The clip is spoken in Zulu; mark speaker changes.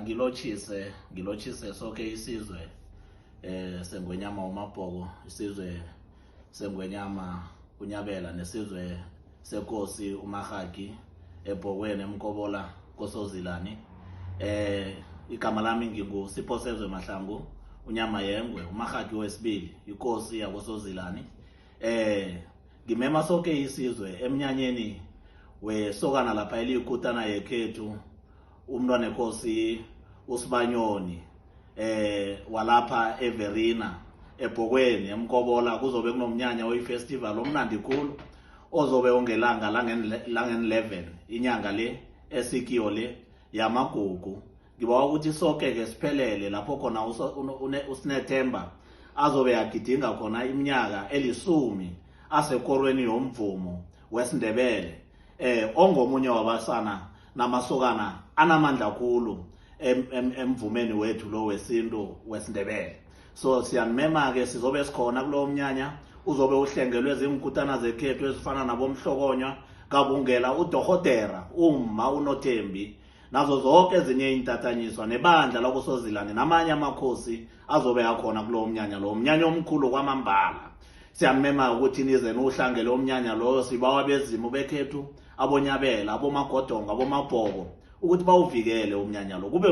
Speaker 1: ngilotshise sonke isizwe sengwenyama umabhoko, isizwe sengwenyama unyabela nesizwe senkosi uMahagi ebhokweni emkobola kosozilani. Igama lami nginguSipho Mahlangu unyamayengwe uMahagi wesibili inkosi yakosozilani. Ngimema sonke isizwe emnyanyeni wesokana lapha eliyikutana yekhethu umntwana enkosi uSibanyoni walapha eVerina ebhokweni emkobola. Kuzobe kunomnyanya oyifestival omnandi khulu ozobe ongelanga langen-11 inyanga le esikiyo le yamagugu. Ngibawa ukuthi sonke ke siphelele lapho khona uSinethemba azobe agidinga khona iminyaka eli10 asekorweni yomvumo wesiNdebele. Ongomunye wabasana namasokana anamandla khulu emvumeni wethu lo wesintu wesiNdebele. So siyanimema ke sizobe sikhona kulo mnyanya, uzobe uhlengelwe zingkutana zekhethu ezifana nabomhlokonywa kabungela uDohotera uma uNothembi nazo zonke ezinye intatanyiswa nebandla lakosozilani namanye amakhosi azobe akhona kulo mnyanya lo mnyanya omkhulu kwamambala. Siyamema ukuthi nize nohlangele omnyanya lo. Sibawa bezimo bekhethu abonyabela abomagodonga abomabhoko ukuthi bawuvikele umnyanya lo kube